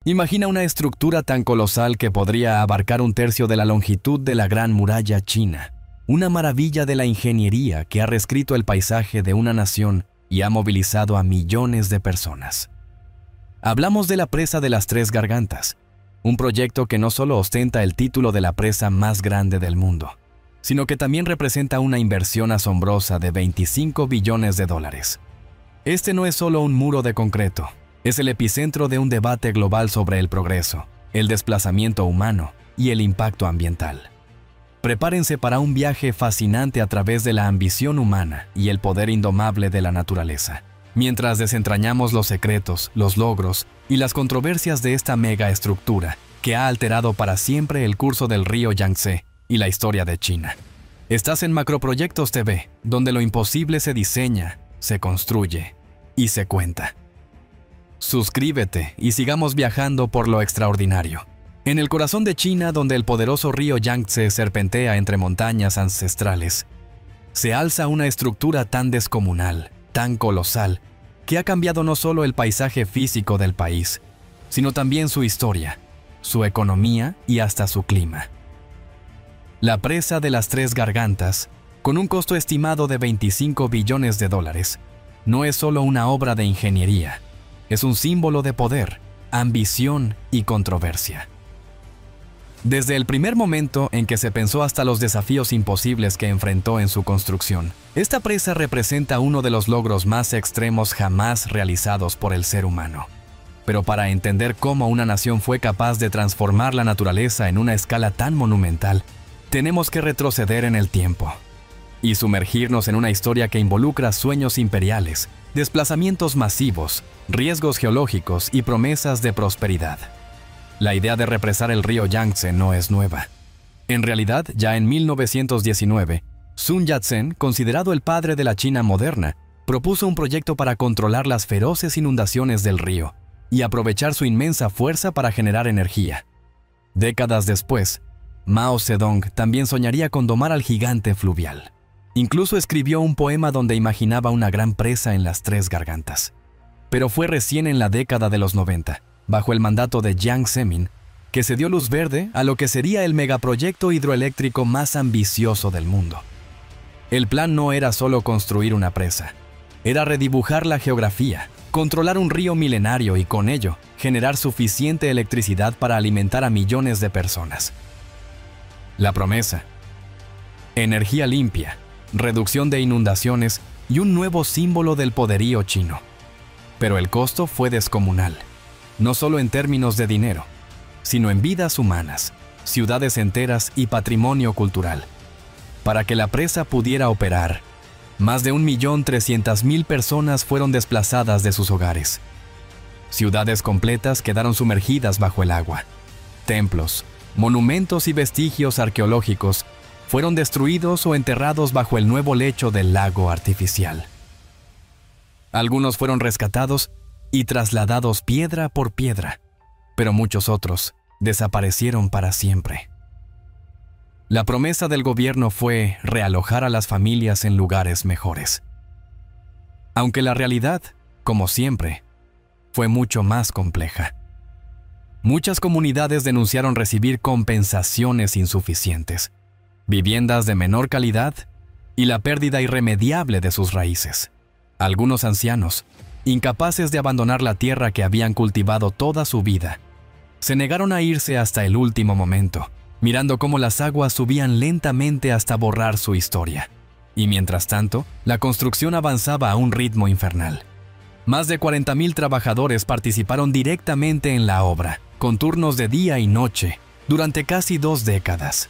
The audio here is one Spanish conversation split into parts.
Imagina una estructura tan colosal que podría abarcar un tercio de la longitud de la Gran Muralla China. Una maravilla de la ingeniería que ha reescrito el paisaje de una nación y ha movilizado a millones de personas. Hablamos de la presa de las Tres Gargantas, un proyecto que no solo ostenta el título de la presa más grande del mundo, sino que también representa una inversión asombrosa de 25 billones de dólares. Este no es solo un muro de concreto, es el epicentro de un debate global sobre el progreso, el desplazamiento humano y el impacto ambiental. Prepárense para un viaje fascinante a través de la ambición humana y el poder indomable de la naturaleza, mientras desentrañamos los secretos, los logros y las controversias de esta megaestructura que ha alterado para siempre el curso del río Yangtze y la historia de China. Estás en Macroproyectos TV, donde lo imposible se diseña, se construye y se cuenta. Suscríbete y sigamos viajando por lo extraordinario. En el corazón de China, donde el poderoso río Yangtze serpentea entre montañas ancestrales, se alza una estructura tan descomunal, tan colosal, que ha cambiado no solo el paisaje físico del país, sino también su historia, su economía y hasta su clima. La presa de las Tres Gargantas, con un costo estimado de 25 billones de dólares, no es solo una obra de ingeniería, es un símbolo de poder, ambición y controversia. Desde el primer momento en que se pensó hasta los desafíos imposibles que enfrentó en su construcción, esta presa representa uno de los logros más extremos jamás realizados por el ser humano. Pero para entender cómo una nación fue capaz de transformar la naturaleza en una escala tan monumental, tenemos que retroceder en el tiempo y sumergirnos en una historia que involucra sueños imperiales, desplazamientos masivos, riesgos geológicos y promesas de prosperidad. La idea de represar el río Yangtze no es nueva. En realidad, ya en 1919, Sun Yat-sen, considerado el padre de la China moderna, propuso un proyecto para controlar las feroces inundaciones del río y aprovechar su inmensa fuerza para generar energía. Décadas después, Mao Zedong también soñaría con domar al gigante fluvial. Incluso escribió un poema donde imaginaba una gran presa en las Tres Gargantas. Pero fue recién en la década de los 90, bajo el mandato de Jiang Zemin, que se dio luz verde a lo que sería el megaproyecto hidroeléctrico más ambicioso del mundo. El plan no era solo construir una presa, era redibujar la geografía, controlar un río milenario y con ello generar suficiente electricidad para alimentar a millones de personas. La promesa: energía limpia, reducción de inundaciones y un nuevo símbolo del poderío chino. Pero el costo fue descomunal, no solo en términos de dinero, sino en vidas humanas, ciudades enteras y patrimonio cultural. Para que la presa pudiera operar, más de 1.300.000 personas fueron desplazadas de sus hogares. Ciudades completas quedaron sumergidas bajo el agua. Templos, monumentos y vestigios arqueológicos fueron destruidos o enterrados bajo el nuevo lecho del lago artificial. Algunos fueron rescatados y trasladados piedra por piedra, pero muchos otros desaparecieron para siempre. La promesa del gobierno fue realojar a las familias en lugares mejores. Aunque la realidad, como siempre, fue mucho más compleja. Muchas comunidades denunciaron recibir compensaciones insuficientes, viviendas de menor calidad y la pérdida irremediable de sus raíces. Algunos ancianos, incapaces de abandonar la tierra que habían cultivado toda su vida, se negaron a irse hasta el último momento, mirando cómo las aguas subían lentamente hasta borrar su historia. Y mientras tanto, la construcción avanzaba a un ritmo infernal. Más de 40.000 trabajadores participaron directamente en la obra, con turnos de día y noche, durante casi 2 décadas.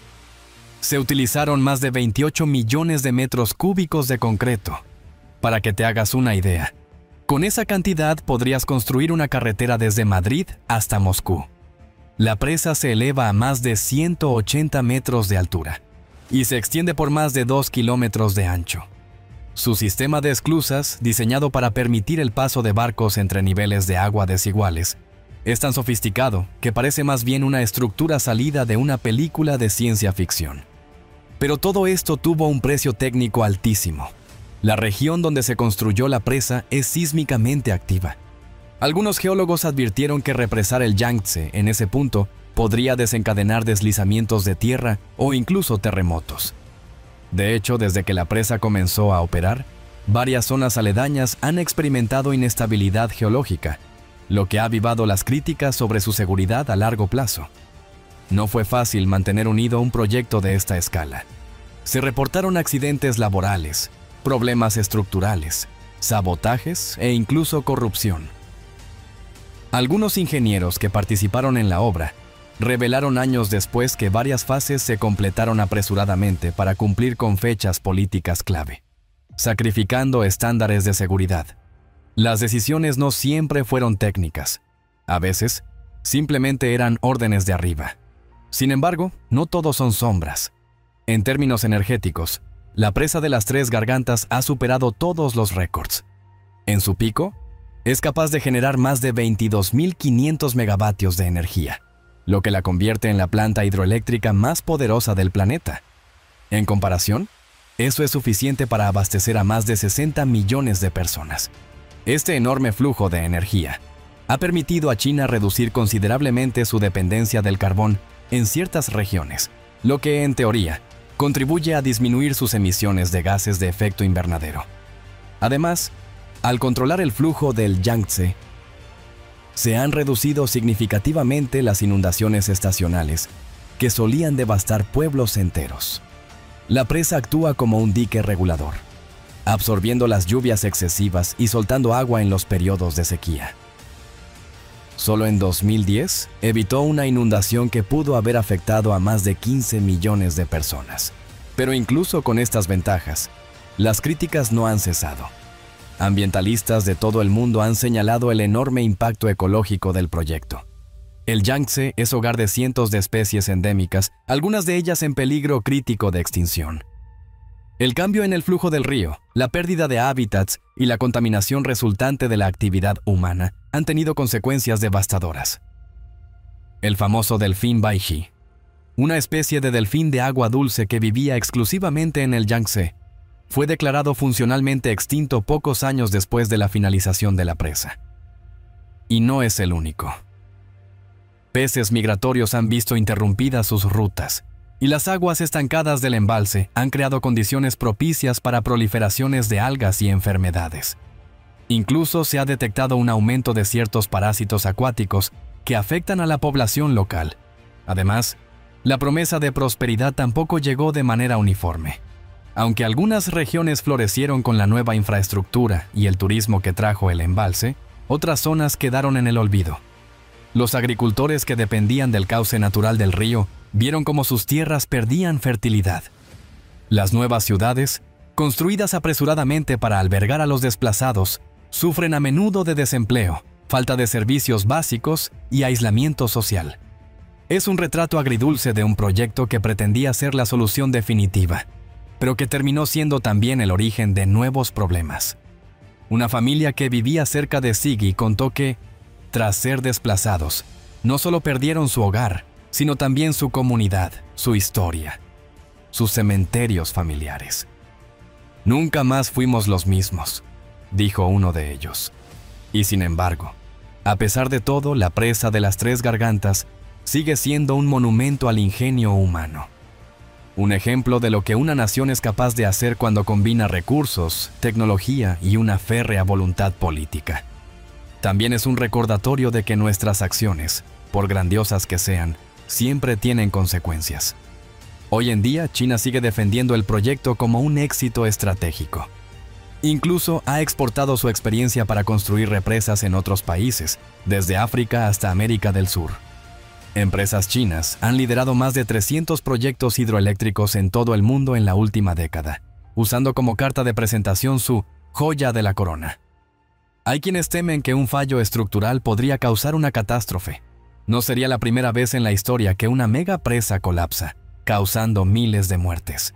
Se utilizaron más de 28 millones de metros cúbicos de concreto. Para que te hagas una idea, con esa cantidad podrías construir una carretera desde Madrid hasta Moscú. La presa se eleva a más de 180 metros de altura y se extiende por más de 2 kilómetros de ancho. Su sistema de esclusas, diseñado para permitir el paso de barcos entre niveles de agua desiguales, es tan sofisticado que parece más bien una estructura salida de una película de ciencia ficción. Pero todo esto tuvo un precio técnico altísimo. La región donde se construyó la presa es sísmicamente activa. Algunos geólogos advirtieron que represar el Yangtze en ese punto podría desencadenar deslizamientos de tierra o incluso terremotos. De hecho, desde que la presa comenzó a operar, varias zonas aledañas han experimentado inestabilidad geológica, lo que ha avivado las críticas sobre su seguridad a largo plazo. No fue fácil mantener unido un proyecto de esta escala. Se reportaron accidentes laborales, problemas estructurales, sabotajes e incluso corrupción. Algunos ingenieros que participaron en la obra revelaron años después que varias fases se completaron apresuradamente para cumplir con fechas políticas clave, sacrificando estándares de seguridad. Las decisiones no siempre fueron técnicas. A veces, simplemente eran órdenes de arriba. Sin embargo, no todo son sombras. En términos energéticos, la presa de las Tres Gargantas ha superado todos los récords. En su pico, es capaz de generar más de 22.500 megavatios de energía, lo que la convierte en la planta hidroeléctrica más poderosa del planeta. En comparación, eso es suficiente para abastecer a más de 60 millones de personas. Este enorme flujo de energía ha permitido a China reducir considerablemente su dependencia del carbón en ciertas regiones, lo que, en teoría, contribuye a disminuir sus emisiones de gases de efecto invernadero. Además, al controlar el flujo del Yangtze, se han reducido significativamente las inundaciones estacionales que solían devastar pueblos enteros. La presa actúa como un dique regulador, absorbiendo las lluvias excesivas y soltando agua en los periodos de sequía. Solo en 2010 evitó una inundación que pudo haber afectado a más de 15 millones de personas. Pero incluso con estas ventajas, las críticas no han cesado. Ambientalistas de todo el mundo han señalado el enorme impacto ecológico del proyecto. El Yangtze es hogar de cientos de especies endémicas, algunas de ellas en peligro crítico de extinción. El cambio en el flujo del río, la pérdida de hábitats y la contaminación resultante de la actividad humana han tenido consecuencias devastadoras. El famoso delfín Baiji, una especie de delfín de agua dulce que vivía exclusivamente en el Yangtze, fue declarado funcionalmente extinto pocos años después de la finalización de la presa. Y no es el único. Peces migratorios han visto interrumpidas sus rutas, y las aguas estancadas del embalse han creado condiciones propicias para proliferaciones de algas y enfermedades. Incluso se ha detectado un aumento de ciertos parásitos acuáticos que afectan a la población local. Además, la promesa de prosperidad tampoco llegó de manera uniforme. Aunque algunas regiones florecieron con la nueva infraestructura y el turismo que trajo el embalse, otras zonas quedaron en el olvido. Los agricultores que dependían del cauce natural del río vieron cómo sus tierras perdían fertilidad. Las nuevas ciudades, construidas apresuradamente para albergar a los desplazados, sufren a menudo de desempleo, falta de servicios básicos y aislamiento social. Es un retrato agridulce de un proyecto que pretendía ser la solución definitiva, pero que terminó siendo también el origen de nuevos problemas. Una familia que vivía cerca de Sigi contó que, tras ser desplazados, no solo perdieron su hogar, sino también su comunidad, su historia, sus cementerios familiares. «Nunca más fuimos los mismos», dijo uno de ellos. Y sin embargo, a pesar de todo, la presa de las Tres Gargantas sigue siendo un monumento al ingenio humano. Un ejemplo de lo que una nación es capaz de hacer cuando combina recursos, tecnología y una férrea voluntad política. También es un recordatorio de que nuestras acciones, por grandiosas que sean, siempre tienen consecuencias. Hoy en día, China sigue defendiendo el proyecto como un éxito estratégico. Incluso ha exportado su experiencia para construir represas en otros países, desde África hasta América del Sur. Empresas chinas han liderado más de 300 proyectos hidroeléctricos en todo el mundo en la última década, usando como carta de presentación su joya de la corona. Hay quienes temen que un fallo estructural podría causar una catástrofe. No sería la primera vez en la historia que una mega presa colapsa, causando miles de muertes.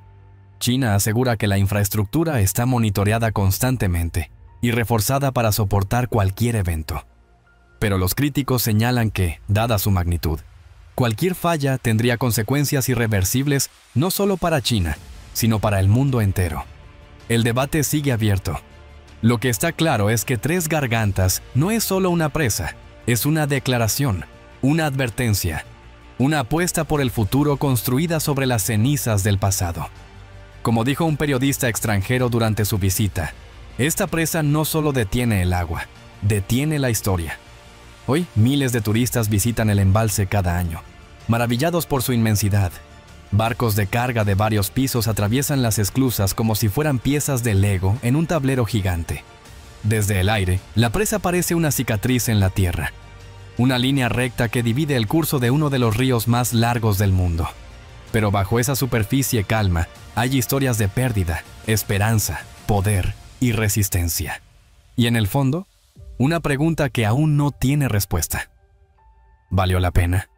China asegura que la infraestructura está monitoreada constantemente y reforzada para soportar cualquier evento. Pero los críticos señalan que, dada su magnitud, cualquier falla tendría consecuencias irreversibles no solo para China, sino para el mundo entero. El debate sigue abierto. Lo que está claro es que Tres Gargantas no es solo una presa, es una declaración, una advertencia, una apuesta por el futuro construida sobre las cenizas del pasado. Como dijo un periodista extranjero durante su visita, esta presa no solo detiene el agua, detiene la historia. Hoy, miles de turistas visitan el embalse cada año, maravillados por su inmensidad. Barcos de carga de varios pisos atraviesan las esclusas como si fueran piezas de Lego en un tablero gigante. Desde el aire, la presa parece una cicatriz en la tierra, una línea recta que divide el curso de uno de los ríos más largos del mundo. Pero bajo esa superficie calma, hay historias de pérdida, esperanza, poder y resistencia. Y en el fondo, una pregunta que aún no tiene respuesta. ¿Valió la pena?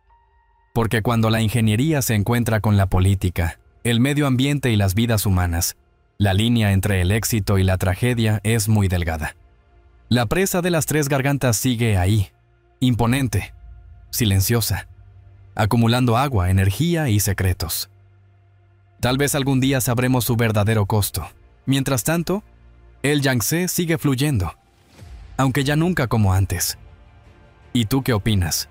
Porque cuando la ingeniería se encuentra con la política, el medio ambiente y las vidas humanas, la línea entre el éxito y la tragedia es muy delgada. La presa de las Tres Gargantas sigue ahí, imponente, silenciosa, acumulando agua, energía y secretos. Tal vez algún día sabremos su verdadero costo. Mientras tanto, el Yangtze sigue fluyendo, aunque ya nunca como antes. ¿Y tú qué opinas?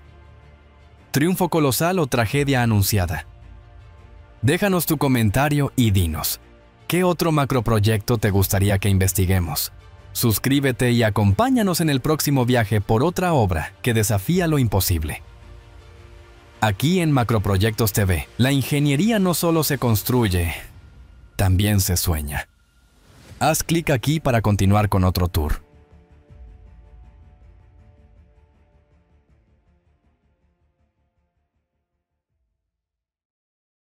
¿Triunfo colosal o tragedia anunciada? Déjanos tu comentario y dinos, ¿qué otro macroproyecto te gustaría que investiguemos? Suscríbete y acompáñanos en el próximo viaje por otra obra que desafía lo imposible. Aquí en Macroproyectos TV, la ingeniería no solo se construye, también se sueña. Haz clic aquí para continuar con otro tour.